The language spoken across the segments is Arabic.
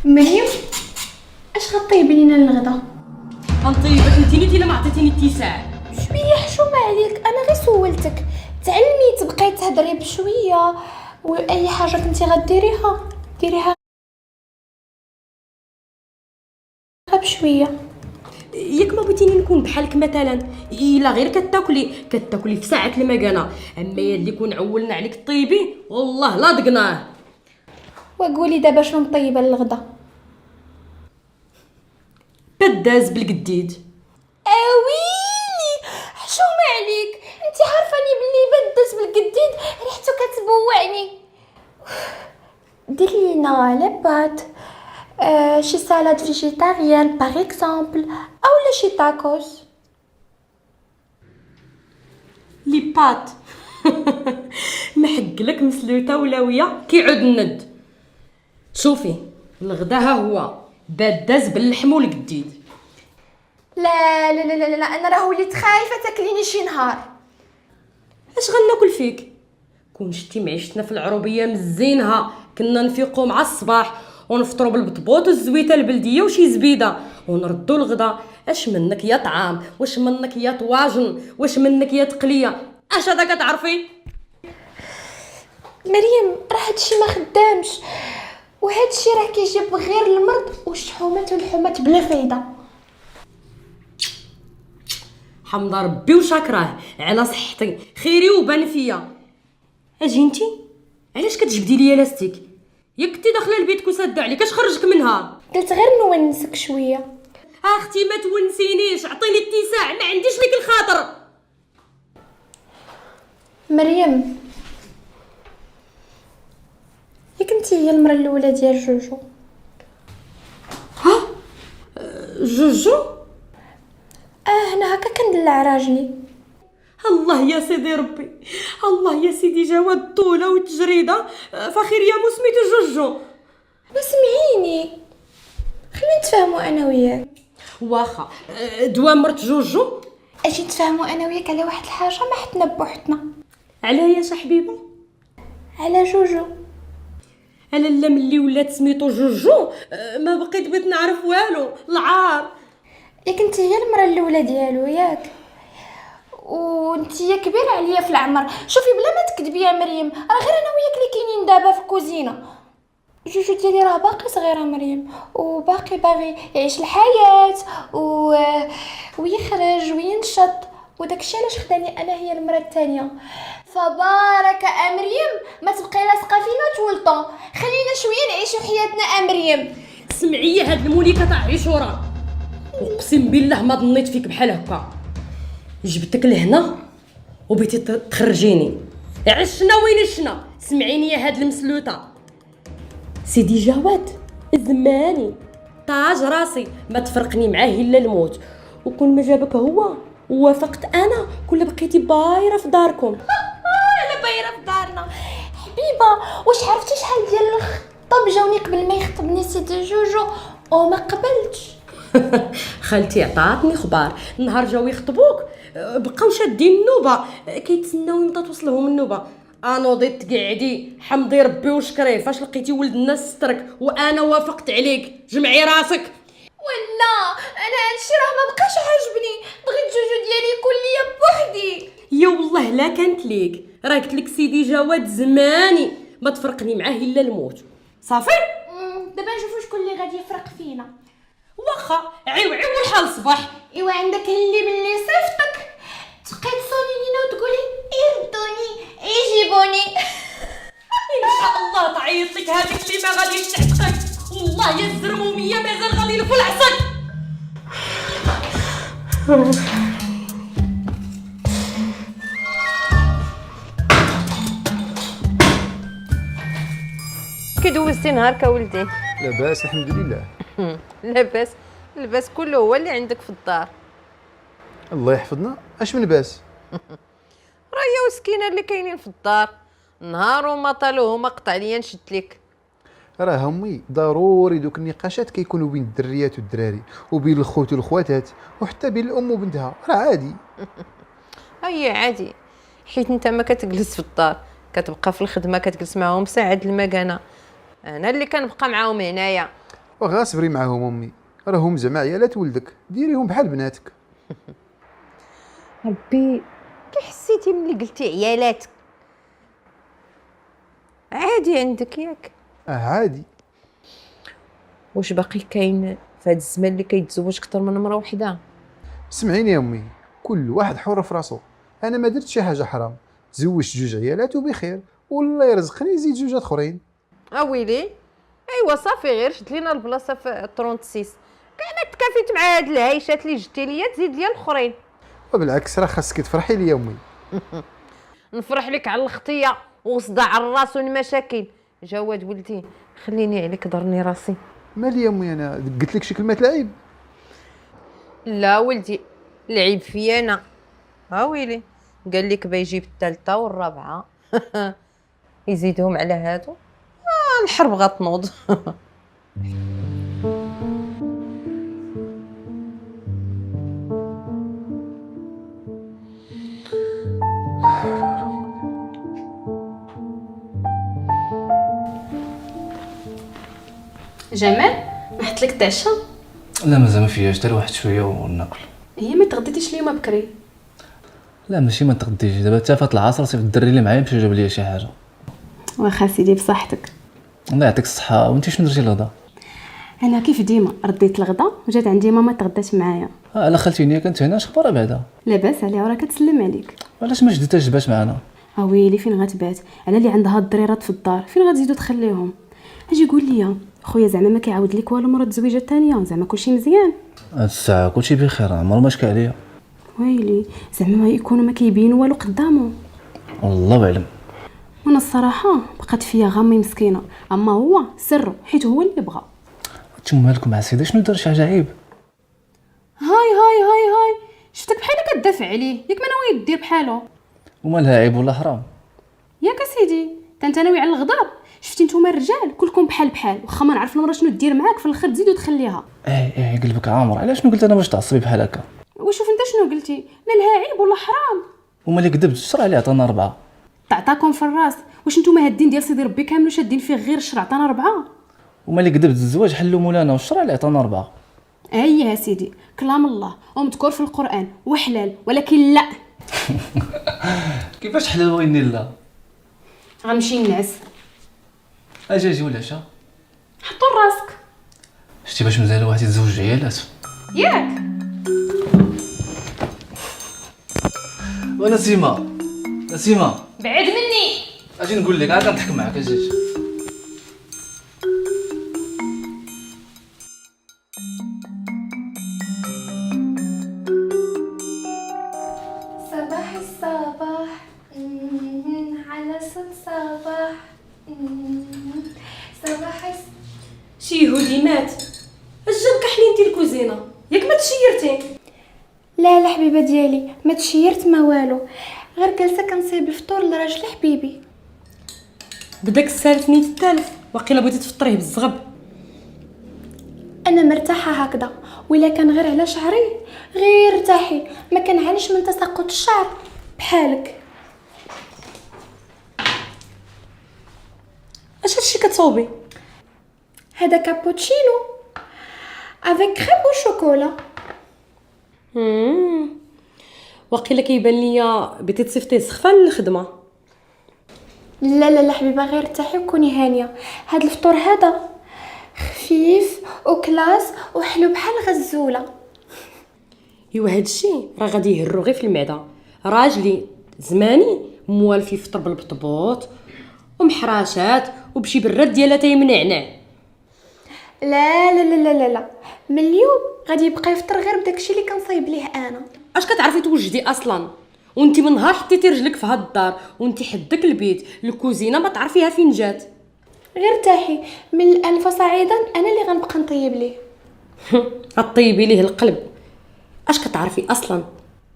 مريم، اش غطيبي لينا الغدا؟ غنطيبك انت الا ما عطيتيني اتساع. شويه حشومه عليك، انا غير سولتك تعلمي تبقاي تهضري بشويه، واي حاجه كنتي غديريها ديريها بشويه. ياك ما بغيتيني نكون بحالك مثلا، الا غير كتاكلي في ساعه المكانه، اما يا اللي كون عولنا عليك طيبي والله لا دقناه. وقولي دابا شنو مطيبه للغدا؟ بداز بالقديد. اويلي حشومه عليك، انت عارفاني بلي بدز بالقديد ريحته كتبوعني. ديري لينا لي بات، شي سالاد فيجيتاريان باغ اكزومبل، اولا شي تاكوس. لي بات محقلك مسلوته ولاويه كيعود الند. شوفي الغدا ها هو بداز باللحم والقديد. لا لا لا لا لا، انا راه وليت خايفه تاكليني شي نهار. اش غناكل فيك؟ كون شتي معيشتنا في العروبيه مزينها، كنا نفيقوا مع الصباح ونفطروا بالبطبوط والزويته البلديه وشي زبيده ونردوا الغدا. اش منك يا طعام، واش منك يا طواجن، واش منك يا تقليه؟ اش هذا كتعرفي؟ مريم راه هادشي ما خدامش، وهادشي راه كيجيب غير المرض والشحومات والحومات بلا فايده. حمد ربي وشكراه على صحتك، خيري وبان فيا. اجي انتي علاش كتجبدي ليا لاستيك؟ ياك كنتي داخله لبيتك وساده عليك، اش خرجك منها؟ قلت غير نونسك شويه. اختي ما تونسينيش، عطيني اتساع، ما عنديش ليك الخاطر. مريم، ياك انتي هي المرة الاولى ديال جوجو؟ جوجو؟ هنا هكا كندلع راجلي. الله يا سيدي ربي، الله يا سيدي جواد الطولة والتجريدة، فخير يا مسميتو جوجو. وسمعيني، خلينا نتفاهموا انا وياك. واخا دوا مرت جوجو. اجي نتفاهموا انا وياك على واحد الحاجه ما حتنا بوحدنا. علاه يا حبيبه؟ على جوجو. انا لا ملي ولات سميتو جوجو ما بقيت بغيت نعرف والو العار. ياك انت هي المرة الاولى ديالو ياك، وانتي كبيره عليا في العمر. شوفي بلا ما تكذبي يا مريم، راه غير انا وياك اللي كاينين دابا في الكوزينه. جوجو ديالي راه باقي صغيره مريم، وباقي باغي يعيش الحياه ويخرج وينشط، وداكشي علاش خداني انا هي المره الثانيه. فبارك مريم، ما تبقاي لاصقه فينا طول الطون، خلينا شويه نعيشوا حياتنا مريم. سمعي هاد الموليكه تاع عيشوره، اقسم بالله ما ظنيت فيك بحال هكا. جبتك لهنا وبغيتي تخرجيني، عشنا وين عشنا. سمعيني يا هاد المسلوطه، سيدي جواد زماني طاج راسي ما تفرقني معاه الا الموت، وكون ما جابك هو ووافقت انا كل بقيتي بايره في داركم. انا بايره في دارنا. حبيبه، واش عرفتي شحال ديال الخطاب جاوني قبل ما يخطبني سيدي جوجو وما قبلتش؟ خالتي عطاتني خبار، نهار جاو يخطبوك بقاو شادين النوبه كيتسناو امتى توصلهم النوبه. انوضي تقعدي حمدي ربي وشكريه، فاش لقيتي ولد الناس سترك وانا وافقت عليك. جمعي راسك. ولا انا هادشي راه ما بقاش عاجبني، بغيت جوجو ديالي يكون ليا بوحدي. يا والله لا كانت ليك، راه قلت لك سيدي جواد زماني ما تفرقني معاه الا الموت. صافي دابا نشوفوا شكون اللي غادي يفرق فينا. واخا عيو الحال صباح. ايوا عندك اللي باللي صيفطك تبقاي تصوني لينا وتقولي يردوني يجيبوني. ان شاء الله تعيط لك هذيك اللي ما غاديش تعتقك، والله يا الزرموميه مازال غادي يلفوا العصا. كي دوزتي نهارك ولدي؟ لاباس الحمد لله. لاباس؟ اللباس كله هو اللي عندك في الدار. الله يحفظنا، اش من باس؟ راهي وسكينه اللي كاينين في الدار، نهار وما طالو هما قطع ليا نشد لك. راه امي ضروري دوك النقاشات كيكونوا بين الدريات والدراري، وبين الخوت والخواتات، وحتى بين الام وبنتها، راه عادي. هي عادي، حيت انت ما كتجلس في الدار، كتبقى في الخدمه كتجلس معاهم ساعه المكانه. انا اللي كنبقى معاهم هنايا. وغا صبري معاهم امي، راهم زعما عيالات ولدك، ديريهم بحال بناتك. ربي كي حسيتي ملي قلتي عيالاتك؟ عادي عندك ياك؟ عادي. واش باقي كاين في هذا الزمان اللي كيتزوج اكثر من مره وحده؟ سمعيني يا امي، كل واحد حر في راسو، انا ما درت شي حاجه حرام، تزوجت جوج عيالات وبخير، والله يرزقني يزيد جوجات اخرين. ويلي ايوا صافي، غير شد لينا البلاصه في 36. كاين تكافيت مع هاد العيشات اللي جبتي ليا، تزيد ليا الاخرين. وبالعكس راه خاصك تفرحي لي يا امي. نفرح لك على الخطيه وصداع الراس والمشاكل. جواد ولدي خليني عليك، ضرني راسي. مالي يا امي، انا قلت لك شي كلمه العيب؟ لا ولدي، العيب فيا انا. ويلي قال لك بيجيب الثالثه والرابعه يزيدهم على هادو. الحرب غتنوض. جمال، نحط لك العشاء. لا مازال ما فيهاش، دير واحد شويه وناكل. هي ما تغديتيش اليوم بكري؟ لا ماشي ما تغديش، دابا حتى فات العصر صيفط الدري اللي معايا مشى جاب ليا شي حاجه. واخا سيدي بصحتك. الله يعطيك الصحه. وانت شنو درتي للغدا؟ انا كيف ديما رديت الغدا وجات عندي ماما تغدات معايا. على خالتي كانت هنا، شخبارها بعدا؟ لاباس عليها وراه كتسلم عليك. علاش ما جدتهاش تبات معنا؟ ويلي فين غتبات؟ على اللي عندها الضريرات في الدار فين غتزيدو تخليهم؟ اجي قول لي خويا، زعما ما كيعاود لك والو مرة الزويجه الثانيه؟ زعما كلشي مزيان؟ هاد الساعه كلشي بخير، عمر ما شكى عليا. ويلي زعما ما يكونوا ما كيبينوا والو قدامه. الله اعلم. وانا الصراحه بقات فيا غامي مسكينه، اما هو سره حيت هو اللي بغى. نتوما مالكم مع سيدي، شنو دار شي حاجه عيب؟ هاي شفتك بحال كتدافع عليه، ياك ما ناوي دير بحالو؟ ومالها عيب ولا حرام؟ ياك سيدي انت ناوي على الغدار؟ شفتي نتوما الرجال كلكم بحال واخا ما نعرف المراه شنو دير معاك في الاخر تزيدو تخليها. ايه قلبك عامر. علاش شنو قلت انا باش تعصبي بحال هكا؟ وشوف انت شنو قلتي، مالها عيب ولا حرام؟ ومالي كذبت، الشرع اللي عطانا 4. تعطاكم في الراس. واش نتوما هاد الدين ديال سيدي ربي كامل شادين فيه غير الشرع عطانا 4؟ ومالي كذبت، الزواج حلو مولانا والشرع اللي عطانا 4. يا سيدي كلام الله ومذكور في القران وحلال، ولكن لا. كيفاش حلال ويني لا؟ غنمشي نعس. اجي والعشاء حطو راسك شتي باش مزال واحد يتزوج عيالات. ياك. ونسيمه بعد مني. اجي نقول لك، عاد نضحك معاك. اجي صباح الصباح على صوت صباح صباح شي يهودي مات الجنك حلينتي الكوزينه، ياك ما تشيرتي؟ لا لا حبيبه ديالي ما تشيرت ما والو، غير جالسه كنصيب الفطور لراجل حبيبي. بداك السالف نيت التالف، واقيلا بغيتي تفطريه بالزغب. انا مرتاحه هكذا، ولا كان غير على شعري غير ارتاحي، ما كنعانيش من تساقط الشعر بحالك. اش هادشي كتصوبي؟ هذا كابوتشينو افيك كريم او شوكولا. واقيلا كيبان ليا بغيتي تصيفطيه سخفه للخدمه. لا حبيبه غير ارتاحي وكوني هانيه. هذا الفطور هذا خفيف وكلاس وحلو بحال غزوله. ايوا هادشي راه غادي يهرو غير في المعده. راجلي زماني موالف يفطر بالبطبوط ومحراشات وبشي براد ديال اتاي منعنع. لا لا لا لا لا من اليوم غادي يبقى يفطر غير بداكشي اللي كنصايب ليه انا. اش كتعرفي توجدي اصلا؟ وانتي من نهار حطيتي رجلك في هاد الدار وانتي حدك البيت الكوزينه ما تعرفيها فين جات. غير ارتاحي، من الان فصاعدا انا اللي غنبقى نطيب ليه. غطيبي ليه القلب. اش كتعرفي اصلا؟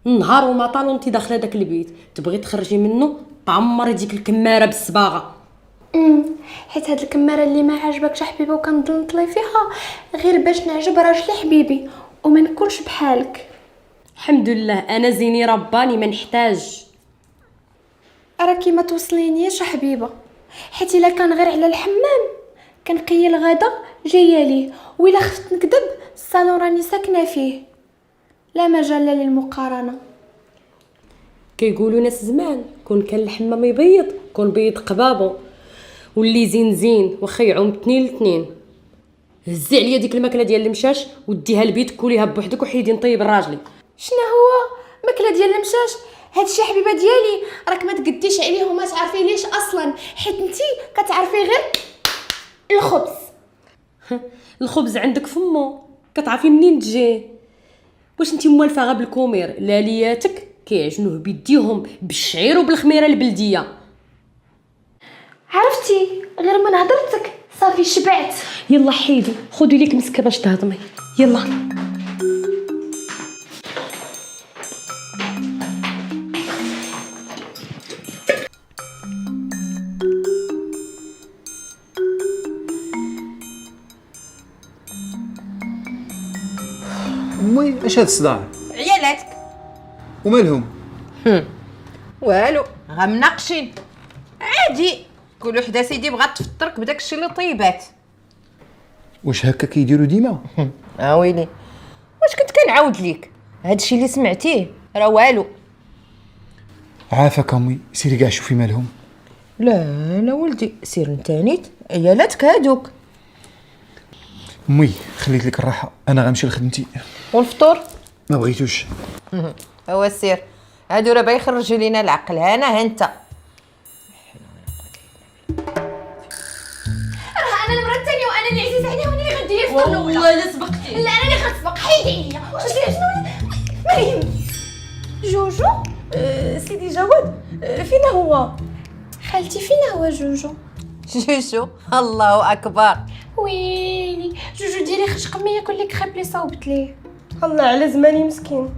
النهار وما طال وانتي داخله داك البيت تبغي تخرجي منه تعمري ديك الكماره بالصباغه. حيت هاد الكماره اللي ما عجبكش حبيبه وكنضل نطلي فيها غير باش نعجب راجلي حبيبي وما نكونش بحالك. الحمد لله انا زيني رباني ما نحتاج. راكي ما توصلينيش حبيبه، حيت الا كان غير على الحمام كنقي الغدا جايه ليه، وإلا خفت نكذب الصالون راني ساكنه فيه، لا مجال للمقارنه. كيقولوا ناس زمان كون كان الحمام يبيض كون بيض قبابو، واللي زين زين واخا يعوم 2 ل2. هزي عليا ديك الماكله ديال المشاش وديها لبيت كوليها بوحدك وحيدي نطيب الراجلي. شنو هو ماكله ديال المشاش؟ هادشي حبيبه ديالي راك ما تقديش عليه وما تعرفي ليش اصلا، حيت انتي كتعرفي غير الخبز. الخبز عندك فمو كتعرفي منين تجي. واش انتي موالفه غا بالكومير؟ لالياتك كيعجنوه بيديهم بالشعير وبالخميره البلديه. عرفتي غير من هضرتك صافي شبعت. يلا حيدي خذي ليك مسكه باش تهضمي. يلا امي اش هاد الصداع عيالاتك ومالهم؟ والو غمناقشين عادي. كل وحده سيدي بغات تفطرك بداك الشيء اللي طيبات. واش هكا كيديروا ديما؟ ويلي واش كنت كنعاود ليك هادشي اللي سمعتيه راه والو. عافاك امي، سيري كاع شوفي مالهم. لا لا ولدي سير انت نيت عيالاتك هادوك. امي خليت لك الراحه، انا غنمشي لخدمتي. والفطور ما بغيتوش. هو سير هادو راه بيخرجوا لينا العقل. هانا ها انت راه انا المره الثانيه وانا اللي عزيز عليها وانا اللي غندير الفطور الاولى. والله لا سبقتي. لا انا اللي غنسبق، حيدي عليا. واش داير شنو مريم؟ جوجو سيدي جواد فينا هو؟ خالتي فينا هو جوجو؟ شوشو الله اكبر. ويلي جوجو ديري خشق ما ياكل لك خيب اللي صاوبت ليه. الله على زماني مسكين،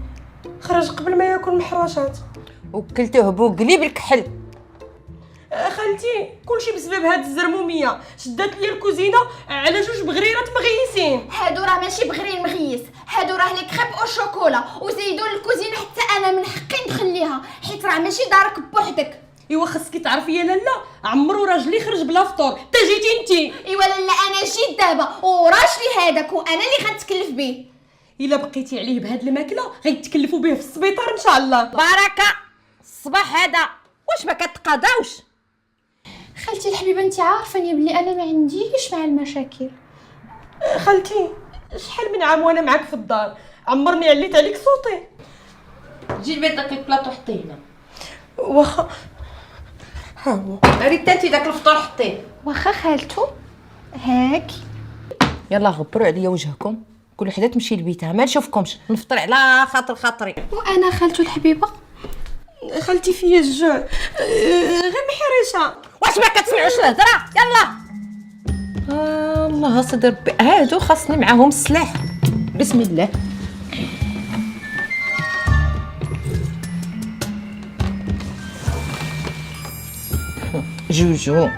خرج قبل ما ياكل محروشات. وكلتوه بوقلي بالكحل. خالتي كلشي بسبب هاد الزرموميه، شدات لي الكوزينه على 2 بغريرات مغيسين. هادو راه ماشي بغرير مغيس، هادو راه لي كريب او شوكولا، وزيدوا للكوزينه حتى انا من حقي نخليها، حيت راه ماشي دارك بوحدك. ايوا خاصك تعرفي يا لاله عمرو راجلي خرج بلا فطور، تا جيتي انتي. ايوا لالا انا جيت دابا وراجلي هذاك وانا اللي غنتكلف به. الا بقيتي عليه بهاد الماكله غيتكلفوا به في السبيطار ان شاء الله. بركه الصباح هذا واش ما كتقاضاوش؟ خالتي الحبيبه انت عارفاني بلي انا ما عنديش مع المشاكل. خالتي شحال من عام وانا معاك في الدار عمرني عليت عليك صوتي. جيب داك البلاطو حطيه هنا. واخا ها هو. ريت انت داك الفطور حطيه. واخا خالتو هاك. يلا غبروا عليا وجهكم، كل وحده تمشي لبيتها ما نشوفكمش، نفطر على خاطر خاطري. وانا خالتو الحبيبه خالتي فيا الجوع غير محرشه. واش ما كتسمعوش الهضره؟ يلا الله صدر ربي هادو خاصني معاهم السلاح. بسم الله. جوجو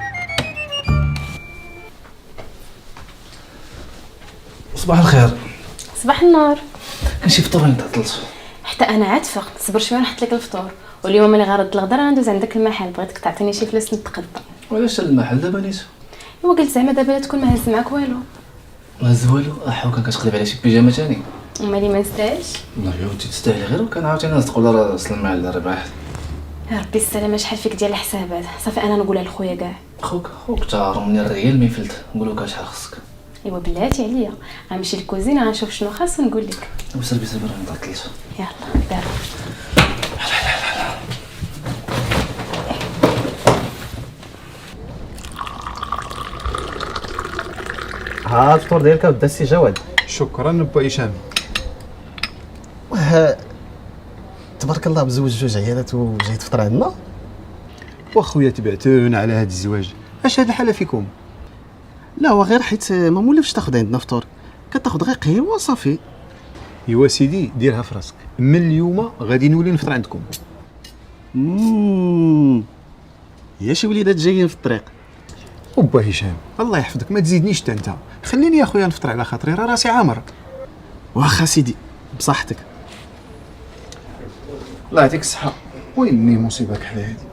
صباح الخير. صباح النور. كان شي فطور وين تعطلت؟ حتى انا عاد فقت، صبر شويه نحط لك الفطور، واليوم ملي غنرد الغدا راه ندوز عندك المحل، بغيتك تعطيني شي فلوس نتقدى. وعلاش المحل دابا نيت؟ ايوا قلت زعما دابا لا تكون مهز معاك والو. ماز والو، احو كان كتقلب على شي بيجامه تاني. ومالي ما نستاهلش. والله يا ودي تستاهلي غير، وكان عاوتاني الناس تقول راه سلم على الرباح. يا ربي السلامه، شحال فيك ديال الحسابات، صافي انا نقولها لخويا كاع. خوك تا رمني الريال مي فلت، نقولو كاع شحال خصك. ايوا بلاتي عليا، غنمشي للكوزينه غنشوف شنو خاص ونقول لك. سلبي راني تعطلت. يلا دابا. ها الفطور ديالك ودا السي جواد. شكرا با هشام. تبارك الله مزوج 2 عيالات وجاي تفطر عندنا. واخويا تبعتونا على هاد الزواج، اش هاد الحاله فيكم؟ لا هو غير حيت ما مولفش تاخذ عندنا فطور، كتاخذ غير قهوه صافي. ايوا سيدي ديرها في راسك، من اليوم غادي نولي نفطر عندكم. يا شي وليدات جايين في الطريق. وبا هشام الله يحفظك ما تزيدنيش حتى انت، خليني يا خويا نفطر على خاطري، راه راسي عامر. واخا سيدي بصحتك. الله يعطيك الصحه. ويني مصيبه كحل هادي.